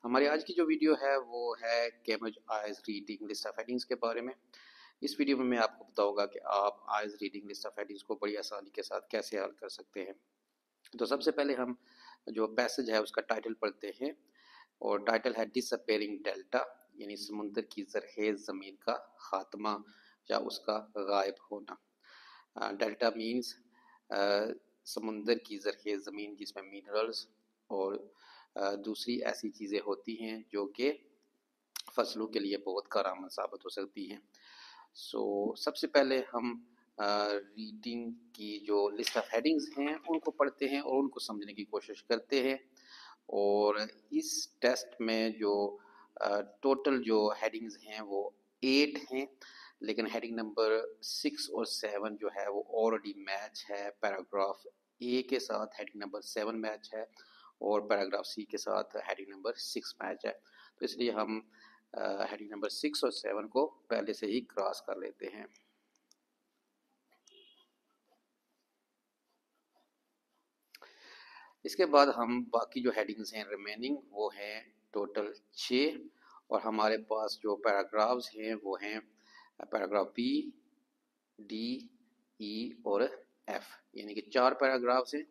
ہماری آج کی جو ویڈیو ہے وہ ہے Cambridge eyes reading list of headings کے بارے میں۔ اس ویڈیو میں آپ کو بتاؤں گا کہ آپ eyes reading list of headings کو بڑی آسانی کے ساتھ کیسے حل کر سکتے ہیں۔ تو سب سے پہلے ہم جو پیسج ہے اس کا ٹائٹل پڑھتے ہیں، اور ٹائٹل ہے ڈس اپیئرنگ ڈیلٹا، یعنی سمندر کی زرخیز زمین کا خاتمہ یا اس کا غائب ہونا۔ ڈیلٹا مینز سمندر کی زرخیز زمین جس میں منرلز اور دوسری ایسی چیزیں ہوتی ہیں جو کہ فصلوں کے لیے بہت کارآمد ثابت ہو سکتی ہیں۔ سب سے پہلے ہم ریڈنگ کی جو لسٹ آف ہیڈنگز ہیں ان کو پڑھتے ہیں اور ان کو سمجھنے کی کوشش کرتے ہیں، اور اس ٹیسٹ میں جو ٹوٹل جو ہیڈنگز ہیں وہ 8 ہیں، لیکن ہیڈنگ نمبر 6 اور 7 جو ہے وہ آلریڈی میچ ہے پیراگراف اے کے ساتھ، ہیڈنگ نمبر 7 میچ ہے اور پیراگراف سی کے ساتھ ہیڈنگ نمبر 6 میچ ہے۔ تو اس لیے ہم ہیڈنگ نمبر 6 اور 7 کو پہلے سے ہی کراس کر لیتے ہیں۔ اس کے بعد ہم باقی جو ہیڈنگز ہیں ریمیننگ وہ ہیں ٹوٹل 6، اور ہمارے پاس جو پیراگرافز ہیں وہ ہیں پیراگراف بی، ڈی، ای اور ایف، یعنی کہ 4 پیراگرافز ہیں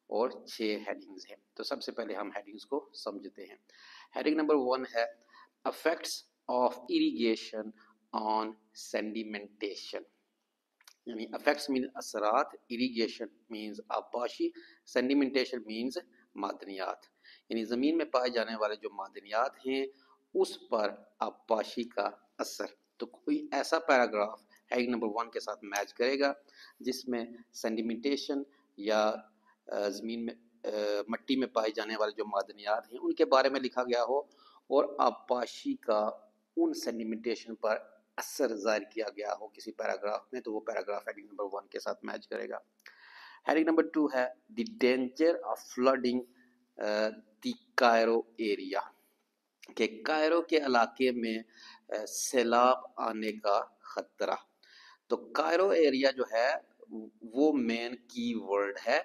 اور 6 ہیڈنگز ہیں۔ تو سب سے پہلے ہم ہیڈنگز کو سمجھتے ہیں۔ ہیڈنگ نمبر 1 ہے افیکٹس آف اریگیشن آن سیڈیمنٹیشن، یعنی افیکٹس مین اثرات، اریگیشن مینز آبپاشی، سیڈیمنٹیشن مینز معدنیات، یعنی زمین میں پائے جانے والے جو معدنیات ہیں اس پر آبپاشی کا اثر۔ تو کوئی ایسا پیراگراف ہیڈنگ نمبر 1 کے ساتھ میچ کرے گا جس میں سیڈیمنٹیشن یا زمین میں مٹی میں پائے جانے والے جو معدنیات ہیں ان کے بارے میں لکھا گیا ہو، اور آبپاشی کا ان سیڈیمنٹیشن پر اثر ظاہر کیا گیا ہو کسی پیراگراف میں، تو وہ پیراگراف ہیڈنگ نمبر 1 کے ساتھ میچ کرے گا۔ ہیڈنگ نمبر 2 ہے the danger of flooding the Cairo area, کہ کائرو کے علاقے میں سیلاب آنے کا خطرہ۔ تو کائرو ایریا جو ہے وہ مین کی ورڈ ہے۔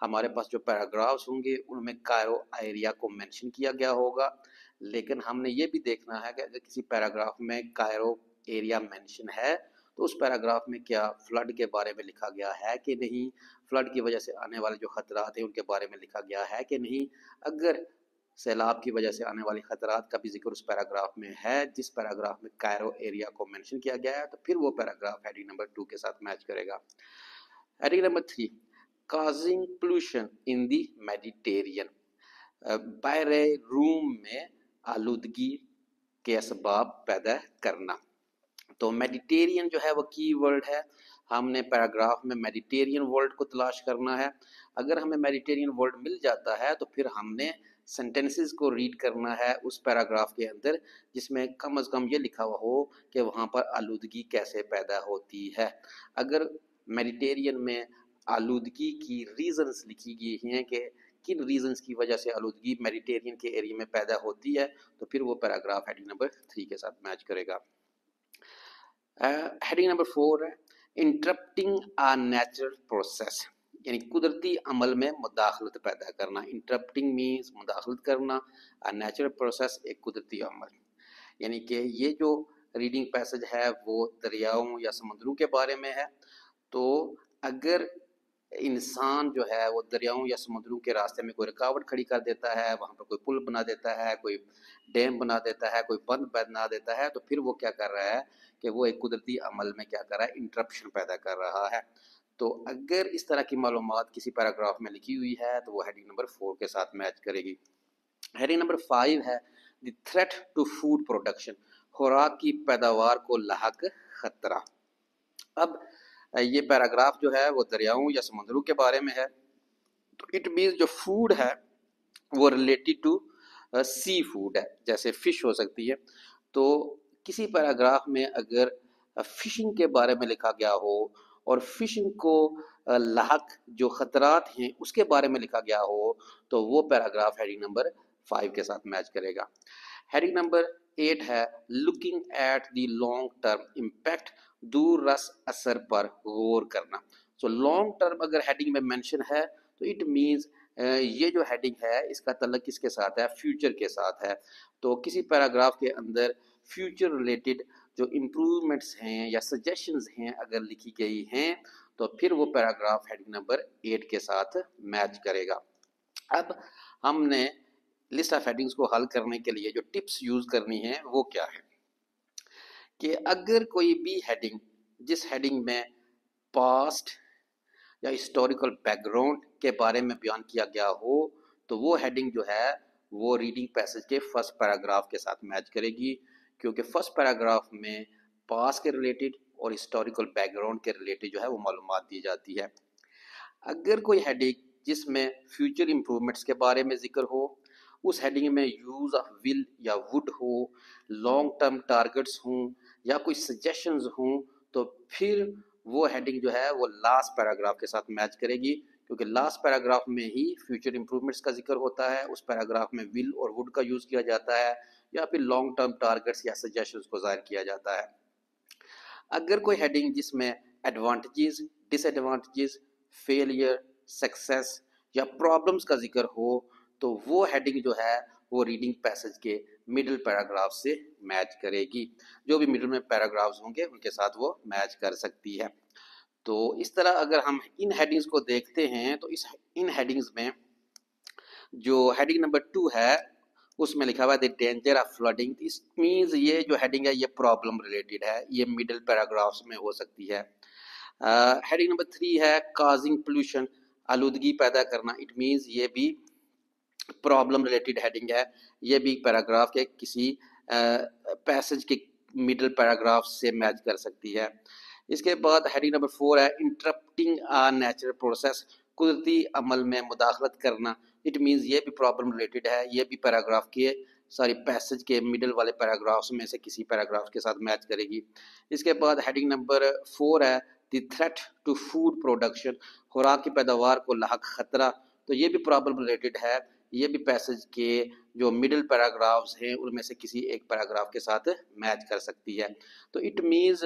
ہمارے پاس جو پیراگرافز ہوں گے ان میں کائرو ایریا کو مینشن کیا گیا ہوگا، لیکن ہم نے یہ بھی دیکھنا ہے کہ اگر کسی پیراگراف میں کائرو ایریا مینشن ہے تو اس پیراگراف میں کیا فلڈ کے بارے میں لکھا گیا ہے کہ نہیں، فلڈ کی وجہ سے آنے والے جو خطرات ہیں ان کے بارے میں لکھا گیا ہے کہ نہیں۔ اگر سیلاب کی وجہ سے آنے والی خطرات کا بھی ذکر اس پیراگراف میں ہے جس پیراگراف میں کائرو ایریا کو مینشن کیا گیا ہے، تو پھر وہ پیراگراف ہیڈنگ نمبر 2 کے ساتھ میچ کرے گا۔ Heading number 3 causing pollution in the میڈیٹیرین، بحر روم میں آلودگی کے اسباب پیدا کرنا۔ تو میڈیٹیرین جو ہے وہ کی ورڈ ہے، ہم نے پیراگراف میں میڈیٹیرین ورڈ کو تلاش کرنا ہے۔ اگر ہمیں میڈیٹیرین ورڈ مل جاتا ہے تو پھر ہم نے سینٹنسز کو ریڈ کرنا ہے اس پیراگراف کے اندر جس میں کم از کم یہ لکھا ہوا ہو کہ وہاں پر آلودگی کیسے پیدا ہوتی ہے۔ اگر میڈیٹیرین میں آلودگی کی ریزنز لکھی گئی ہیں کہ کن ریزنز کی وجہ سے آلودگی میڈیٹیرین کے ایریا میں پیدا ہوتی ہے، تو پھر وہ پیراگراف ہیڈنگ نمبر 3 کے ساتھ میچ کرے گا۔ ہیڈنگ نمبر 4 ہے انٹرپٹنگ اے نیچرل پروسیس، یعنی قدرتی عمل میں مداخلت پیدا کرنا۔ انٹرپٹنگ مینز مداخلت کرنا، نیچرل پروسیس ایک قدرتی عمل، یعنی کہ یہ جو ریڈنگ پیسج ہے وہ دریاؤں یا سمندروں کے بارے میں ہے۔ تو اگر انسان جو ہے وہ دریاؤں یا سمندروں کے راستے میں کوئی رکاوٹ کھڑی کر دیتا ہے، وہاں پر کوئی پل بنا دیتا ہے، کوئی ڈیم بنا دیتا ہے، کوئی بند بنا دیتا ہے، تو پھر وہ کیا کر رہا ہے کہ وہ ایک قدرتی عمل میں کیا کر رہا ہے، انٹرپشن پیدا کر رہا ہے۔ تو اگر اس طرح کی معلومات کسی پیراگراف میں لکھی ہوئی ہے تو وہ ہیڈنگ نمبر 4 کے ساتھ میچ کرے گی۔ ہیڈنگ نمبر 5 ہے the threat to food production, خوراک کی پیداوار کو لاحق خطرہ۔ اب یہ پیراگراف جو ہے وہ دریاؤں یا سمندروں کے بارے میں ہے، تو اٹ مینز جو فوڈ ہے وہ ریلیٹڈ ٹو سی فوڈ ہے، جیسے فش ہو سکتی ہے۔ تو کسی پیراگراف میں اگر فشنگ کے بارے میں لکھا گیا ہو اور فشنگ کو لاحق جو خطرات ہیں اس کے بارے میں لکھا گیا ہو تو وہ پیراگراف ہیڈنگ نمبر 5 کے ساتھ میچ کرے گا۔ ہیڈنگ نمبر 8 ہے looking at the long term impact, دور رس اثر پر غور کرنا۔ سو لانگ ٹرم اگر ہیڈنگ میں مینشن ہے تو اٹ مینز یہ جو ہیڈنگ ہے اس کا تعلق کس کے ساتھ ہے؟ فیوچر کے ساتھ ہے. تو کسی پیراگراف کے اندر فیوچر ریلیٹڈ جو امپروومنٹس ہیں یا سجیشنز ہیں اگر لکھی گئی ہیں تو پھر وہ پیراگراف ہیڈنگ نمبر 8 کے ساتھ میچ کرے گا. اب ہم نے لسٹ آف ہیڈنگز کو حل کرنے کے لیے جو ٹپس یوز کرنی ہیں وہ کیا ہے کہ اگر کوئی بھی ہیڈنگ جس ہیڈنگ میں پاسٹ یا ہسٹوریکل بیک گراؤنڈ کے بارے میں بیان کیا گیا ہو تو وہ ہیڈنگ جو ہے وہ ریڈنگ پیسج کے فرسٹ پیراگراف کے ساتھ میچ کرے گی، کیونکہ فرسٹ پیراگراف میں پاسٹ کے ریلیٹڈ اور ہسٹوریکل بیک گراؤنڈ کے ریلیٹڈ جو ہے وہ معلومات دی جاتی ہے. اگر کوئی ہیڈنگ جس میں فیوچر امپرومنٹس کے بارے میں ذکر ہو، اس ہیڈنگ میں یوز آف ول یا would who, long term targets ہوں یا کوئی سجیشنز ہوں تو پھر وہ ہیڈنگ جو ہے وہ لاسٹ پیراگراف کے ساتھ میچ کرے گی، کیونکہ لاسٹ پیراگراف میں ہی فیوچر امپرومنٹس کا ذکر ہوتا ہے. اس پیراگراف میں ول اور وڈ کا یوز کیا جاتا ہے یا پھر لانگ ٹرم ٹارگٹس یا سجیشنز کو ظاہر کیا جاتا ہے. اگر کوئی ہیڈنگ جس میں ایڈوانٹیجز، ڈس ایڈوانٹیجز، فیلئر، سکسیس یا پرابلمس کا ذکر ہو تو وہ ہیڈنگ جو ہے وہ ریڈنگ پیسج کے مڈل پیراگراف سے میچ کرے گی. جو بھی مڈل میں پیراگرافز ہوں گے ان کے ساتھ وہ میچ کر سکتی ہے. تو اس طرح اگر ہم ان ہیڈنگز کو دیکھتے ہیں تو ان ہیڈنگز میں جو ہیڈنگ نمبر 2 ہے اس میں لکھا ہوا ہے دی ڈینجر آف فلڈنگ. اس مینز یہ جو ہیڈنگ ہے یہ پرابلم ریلیٹڈ ہے، یہ مڈل پیراگرافز میں ہو سکتی ہے. ہیڈنگ نمبر 3 ہے کازنگ پولوشن، آلودگی پیدا کرنا. اٹ مینز یہ بھی پرابلم ریلیٹڈ ہیڈنگ ہے، یہ بھی پیراگراف کے کسی پیسج کے مڈل پیراگراف سے میچ کر سکتی ہے. اس کے بعد ہیڈنگ نمبر 4 ہے انٹرپٹنگ آ نیچرل پروسیس، قدرتی عمل میں مداخلت کرنا. اٹ مینز یہ بھی پرابلم ریلیٹڈ ہے، یہ بھی پیراگراف کے پیسج کے مڈل والے پیراگرافس میں سے کسی پیراگراف کے ساتھ میچ کرے گی. اس کے بعد ہیڈنگ نمبر 4 ہے the threat to food production, خوراک کی پیداوار کو لاحق خطرہ. تو یہ بھی پرابلم ریلیٹڈ ہے، یہ بھی پیسج کے جو مڈل پیراگرافز ہیں ان میں سے کسی ایک پیراگراف کے ساتھ میچ کر سکتی ہے. تو it means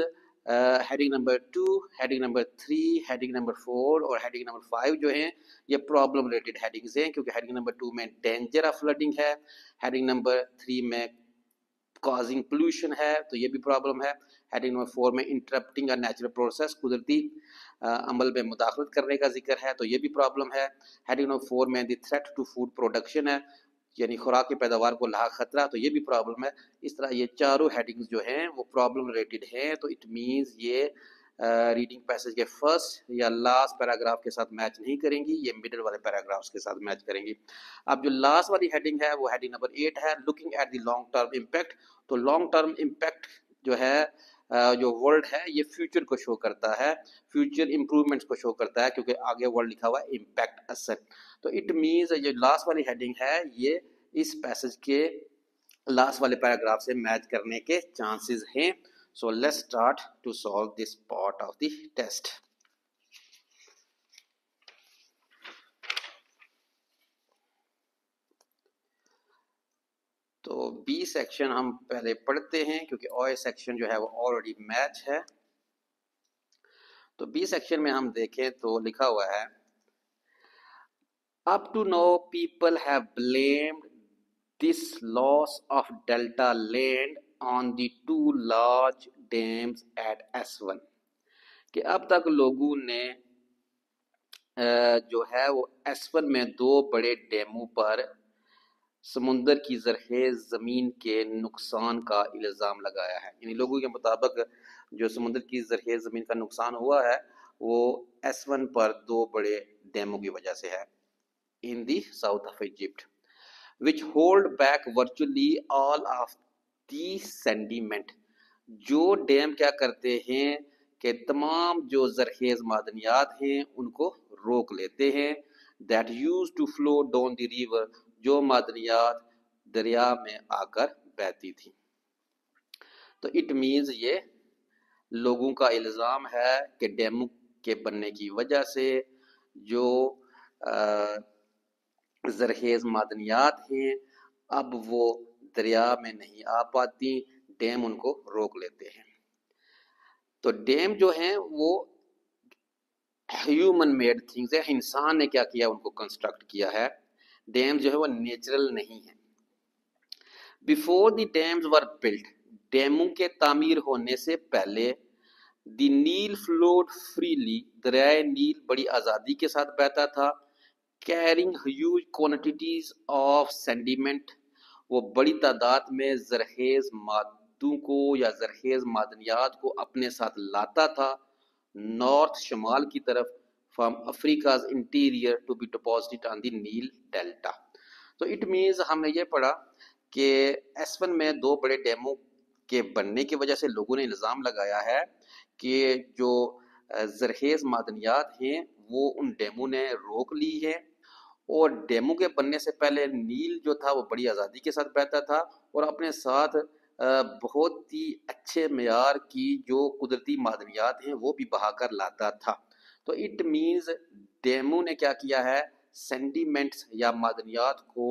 heading number 2، heading number 3، heading number 4 اور ہیڈنگ نمبر 5 جو ہیں یہ پرابلم ریلیٹڈ ہیڈنگز ہیں، کیونکہ ہیڈنگ نمبر 2 میں ڈینجر آف فلڈنگ ہے، ہیڈنگ نمبر 3 میں کازنگ پولوشن ہے تو یہ بھی پرابلم ہے، ہیڈنگ نمبر 4 میں انٹرپٹنگ اے نیچرل پروسیس، قدرتی عمل میں مداخلت کرنے کا ذکر ہے تو یہ بھی پرابلم ہے. ہیڈنگ نمبر 4 میں the threat to food production ہے، یعنی خوراک کی پیداوار کو لاحق خطرہ، تو یہ بھی پرابلم ہے. اس طرح یہ چاروں ہیڈنگز جو ہیں وہ پرابلم ریلیٹڈ ہیں. تو اٹ مینز یہ ریڈنگ پیسج کے فرسٹ یا لاسٹ پیراگراف کے ساتھ میچ نہیں کریں گی، یہ مڈل والے پیراگرافس کے ساتھ میچ کریں گی. اب جو لاسٹ والی ہیڈنگ ہے وہ ہیڈنگ نمبر 8 ہے looking at the long term impact. تو لانگ ٹرم امپیکٹ جو ہے جو ورڈ ہے یہ فیوچر کو شو کرتا ہے، فیوچر امپروومنٹس کو شو کرتا ہے، کیونکہ آگے ورڈ لکھا ہوا ہے امپیکٹ اثر. تو اٹ مینز یہ لاسٹ والی ہیڈنگ ہے یہ اس پیسج کے لاسٹ والے پیراگراف سے میچ کرنے کے چانسز ہیں. So let's start to solve this part of the test. تو بی سیکشن ہم پہلے پڑھتے ہیں کیونکہ او سیکشن جو ہے وہ آلریڈی میچ ہے. تو بی سیکشن میں ہم دیکھیں تو لکھا ہوا ہے up to now people have blamed this loss of delta land on the two large dams at S1. کہ اب تک لوگوں نے جو ہے وہ S1 میں 2 بڑے ڈیموں پر سمندر کی زرخیز زمین کے نقصان کا الزام لگایا ہے. یعنی لوگوں کے مطابق جو سمندر کی زرخیز زمین کا نقصان ہوا ہے وہ S1 پر 2 بڑے ڈیموں کی وجہ سے ہے in the south of Egypt, which hold back virtually all of the sediment. جو ڈیم کیا کرتے ہیں کہ تمام جو زرخیز معدنیات ہیں ان کو روک لیتے ہیں. that used to flow down the river، جو معدنیات دریا میں آ کر بہتی تھی. تو اٹ مینز یہ لوگوں کا الزام ہے کہ ڈیموں کے بننے کی وجہ سے جو زرخیز معدنیات ہیں اب وہ دریا میں نہیں آ پاتی، ڈیم ان کو روک لیتے ہیں. تو ڈیم جو ہیں وہ ہیومن میڈ تھنگز ہے، انسان نے کیا کیا، ان کو کنسٹرکٹ کیا ہے. ڈیم جو ہے وہ نیچرل نہیں ہے. Before the dams were built, ڈیموں کے تعمیر ہونے سے پہلے، دی نیل فلوڈ فریلی، دریائے نیل بڑی آزادی کے ساتھ بہتا تھا. کیرنگ ہیوج کوانٹیٹیز آف سینڈیمنٹ، وہ بڑی تعداد میں زرخیز مادوں کو یا زرخیز معدنیات کو اپنے ساتھ لاتا تھا نارتھ شمال کی طرف، from Africa's interior to be deposited on the Nile delta. تو اٹ مینز ہم نے یہ پڑھا کہ S1 میں دو بڑے ڈیموں کے بننے کی وجہ سے لوگوں نے الزام لگایا ہے کہ جو زرخیز معدنیات ہیں وہ ان ڈیموں نے روک لی ہے، اور ڈیموں کے بننے سے پہلے نیل جو تھا وہ بڑی آزادی کے ساتھ بہتا تھا اور اپنے ساتھ بہت ہی اچھے معیار کی جو قدرتی معدنیات ہیں وہ بھی بہا کر لاتا تھا. تو اٹ مینز ڈیموں نے کیا کیا ہے، سینڈیمنٹس یا معدنیات کو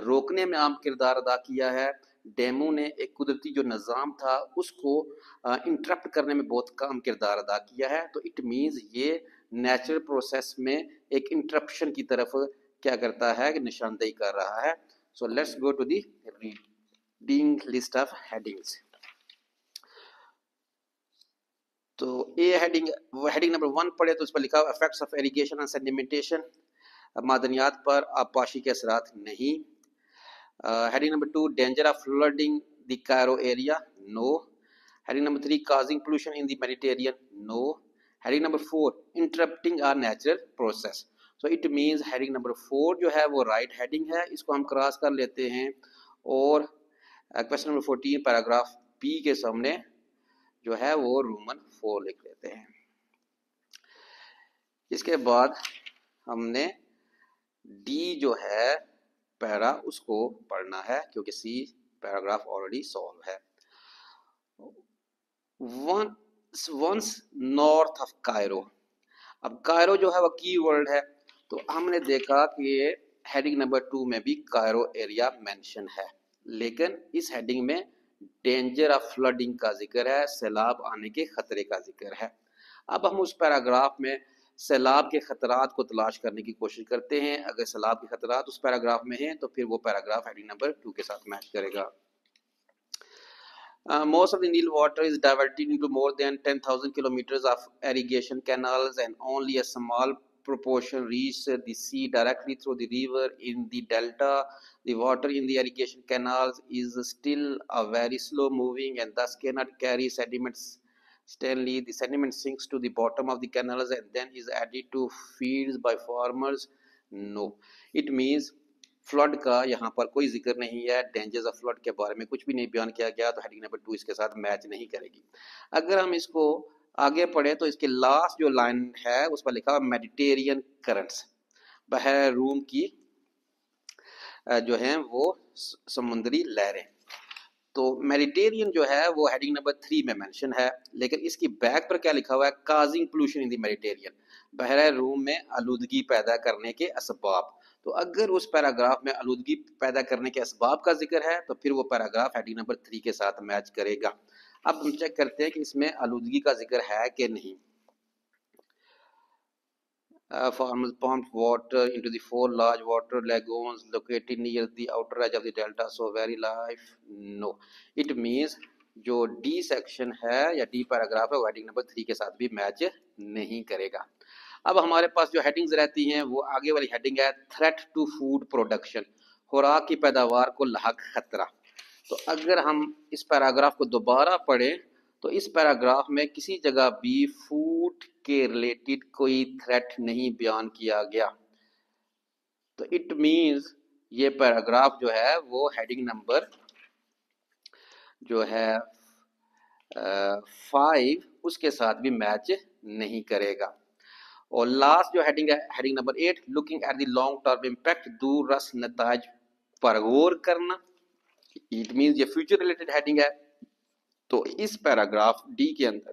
روکنے میں اہم کردار ادا کیا ہے. ڈیموں نے ایک قدرتی جو نظام تھا اس کو انٹرپٹ کرنے میں بہت کم کردار ادا کیا ہے. تو اٹ مینز یہ نیچرل پروسیس میں ایک انٹرپشن کی طرف کیا کرتا ہے کہ نشاندہی کر رہا ہے. So let's go to the reading list of headings. تو اے ہیڈنگ، ہیڈنگ نمبر 1 پڑھے تو اس پر لکھا ہوا effects of irrigation and sedimentation, معدنیات پر آبپاشی کے اثرات نہیں. Heading number 2 danger of flooding the Cairo area, no. Heading number 3 causing pollution in the Mediterranean, no. Heading number 4 interrupting or natural process. So it means heading number 4 جو ہے وہ right heading ہے، اس کو ہم کراس کر لیتے ہیں اور کویسچن نمبر 14 پیراگراف بی کے سامنے جو ہے وہ رومن 4 لکھ لیتے ہیں. اس کے بعد ہم نے ڈی جو ہے پیرا اس کو پڑھنا ہے کیونکہ سی پیراگراف آلریڈی سالو ہے. ونس نارتھ آف کائرو، اب کائرو جو ہے وہ کی ورڈ ہے، تو ہم نے دیکھا کہ ہیڈنگ نمبر 2 میں بھی کائرو ایریا مینشن ہے، لیکن اس ہیڈنگ میں ڈینجر آف فلڈنگ کا ذکر ہے، سیلاب آنے کے خطرے کا ذکر ہے. اب ہم اس پیراگراف میں سیلاب کے خطرات کو تلاش کرنے کی کوشش کرتے ہیں. اگر سیلاب کے خطرات اس پیراگراف میں ہیں تو پھر وہ پیراگراف ہیڈنگ نمبر 2 کے ساتھ میچ کرے گا. Most of the Nile water is diverted into more than 10,000 kilometers of irrigation canals, and only a small proportion reaches the sea directly through the river. In the delta, the water in the irrigation canals is still a very slow moving and thus cannot carry sediments. Steadily, the sediment sinks to the bottom of the canals and then is added to fields by farmers. No. It means flood کا یہاں پر کوئی ذکر نہیں ہے، dangers of flood کے بارے میں کچھ بھی نہیں بیان کیا گیا، تو ہیڈنگ نمبر 2 اس کے ساتھ میچ نہیں کرے گی. اگر ہم اس کو آگے پڑھیں تو اس کے لاسٹ جو لائن ہے اس پر لکھا ہوا میڈیٹیرین کرنٹس، بحر روم کی جو ہیں وہ سمندری لہریں. تو میڈیٹیرین جو ہے وہ ہیڈنگ نمبر 3 میں مینشن ہے، لیکن اس کی بیک پر کیا لکھا ہوا ہے، کازنگ پولوشن ان دی میڈیٹیرین، بحر روم میں آلودگی پیدا کرنے کے اسباب. تو اگر اس پیراگراف میں آلودگی پیدا کرنے کے اسباب کا ذکر ہے تو پھر وہ پیراگراف ہیڈنگ نمبر 3 کے ساتھ میچ کرے گا. اب ہم چیک کرتے ہیں کہ اس میں آلودگی کا ذکر ہے کہ نہیں. Farmers pumped water into the 4 large water lagoons located near the outer edge of the delta. So very life, no. It means جو ڈی سیکشن ہے یا ڈی پیراگراف ہے وہ ہیڈنگ نمبر 3 کے ساتھ بھی میچ نہیں کرے گا. اب ہمارے پاس جو ہیڈنگز رہتی ہیں وہ آگے والی ہیڈنگ ہے تھریٹ ٹو فوڈ پروڈکشن، خوراک کی پیداوار کو لاحق خطرہ. تو اگر ہم اس پیراگراف کو دوبارہ پڑھیں تو اس پیراگراف میں کسی جگہ بھی فوڈ کے ریلیٹڈ کوئی تھریٹ نہیں بیان کیا گیا. تو اٹ مینز یہ پیراگراف جو ہے وہ ہیڈنگ نمبر جو ہے 5 اس کے ساتھ بھی میچ نہیں کرے گا. اور لاسٹ جو ہیڈنگ ہے heading number 8 looking at the long term impact, دور رس نتائج پر غور کرنا. اٹ مینز یہ فیوچر ریلیٹڈ ہیڈنگ ہے. تو اس پیراگراف ڈی کے اندر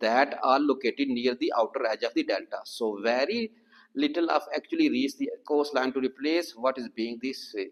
that are located near the outer edge of the delta. So very little of actually reach the coastline to replace what is being this.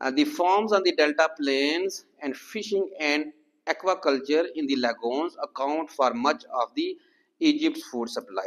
the farms on the delta plains and fishing and aquaculture in the lagoons account for much of the Egypt's food supply,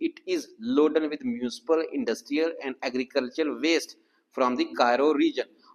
it is loaded with municipal, industrial and agricultural waste from the Cairo region,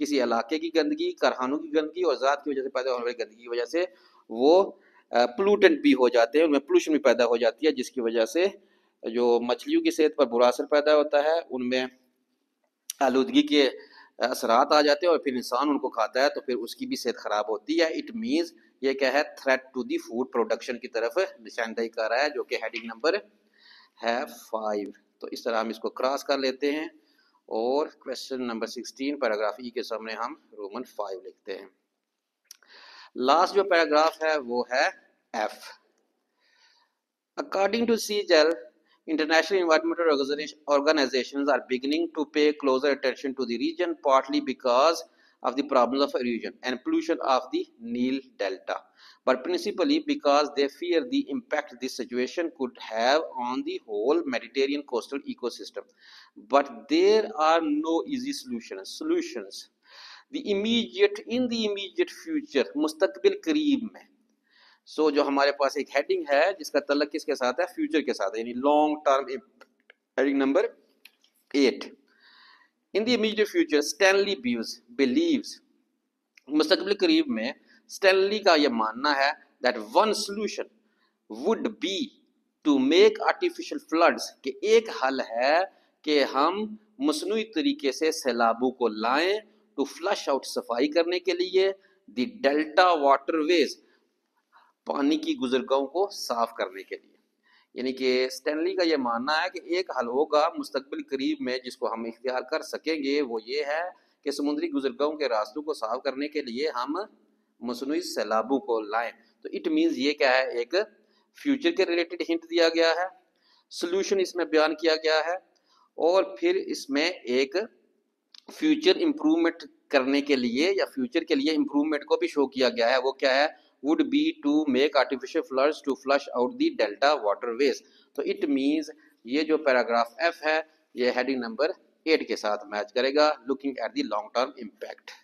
کسی علاقے کی گندگی، کارخانوں کی گندگی اور ذات کی وجہ سے پیدا ہونے والی گندگی کی وجہ سے وہ پلوٹنٹ بھی ہو جاتے ہیں، ان میں پولوشن بھی پیدا ہو جاتی ہے، جس کی وجہ سے جو مچھلیوں کی صحت پر برا اثر پیدا ہوتا ہے، ان میں آلودگی کے اثرات آ جاتے ہیں اور پھر انسان ان کو کھاتا ہے تو پھر اس کی بھی صحت خراب ہوتی ہے۔ اٹ مینز یہ کیا ہے، threat to the food production کی طرف نشاندہی کر رہا ہے، جو کہ ہیڈنگ نمبر ہے 5۔ تو اس طرح ہم اس کو کراس کر لیتے ہیں اور کویسچن نمبر 16 پیراگراف ای کے سامنے ہم رومن 5 لکھتے ہیں۔ لاسٹ جو پیراگراف ہے وہ ہے F. According to CGL, international environmental organizations are beginning to pay closer attention to the region, partly because of the problems of erosion and pollution of the Nile Delta, but principally because they fear the impact this situation could have on the whole Mediterranean coastal ecosystem. But there are no easy solutions. In the immediate future, مستقبل قریب میں، سو جو ہمارے پاس ایک heading ہے جس کا تعلق کس کے ساتھ ہے، فیوچر کے ساتھ ہے، یعنی لانگ ٹرم ہیڈنگ نمبر 8۔ ان دی امیڈیٹ فیوچر اسٹینلی بلیوز، مستقبل قریب میں اسٹینلی کا یہ ماننا ہے that one solution would be to make artificial floods، کہ ایک حل ہے کہ ہم مصنوعی طریقے سے سیلابوں کو لائیں ٹو فلش آؤٹ، صفائی کرنے کے لیے، دی ڈیلٹا واٹر ویز، پانی کی گزرگاہوں کو صاف کرنے کے لیے۔ یعنی کہ اسٹینلی کا یہ ماننا ہے کہ ایک حل ہوگا مستقبل قریب میں جس کو ہم اختیار کر سکیں گے، وہ یہ ہے کہ سمندری گزرگاہوں کے راستوں کو صاف کرنے کے لیے ہم مصنوعی سیلابوں کو لائیں۔ تو اٹ مینز یہ کیا ہے، ایک فیوچر کے ریلیٹڈ ہنٹ دیا گیا ہے، سلوشن اس میں بیان کیا گیا ہے، اور پھر اس میں ایک فیوچر امپرومنٹ کرنے کے لیے یا فیوچر کے لیے امپرومنٹ کو بھی شو کیا گیا ہے۔ وہ کیا ہے، would be to make artificial floods to flush out the delta waterways۔ تو it means یہ جو پیراگراف ایف ہے یہ ہیڈنگ نمبر 8 کے ساتھ میچ کرے گا، looking at the long term impact۔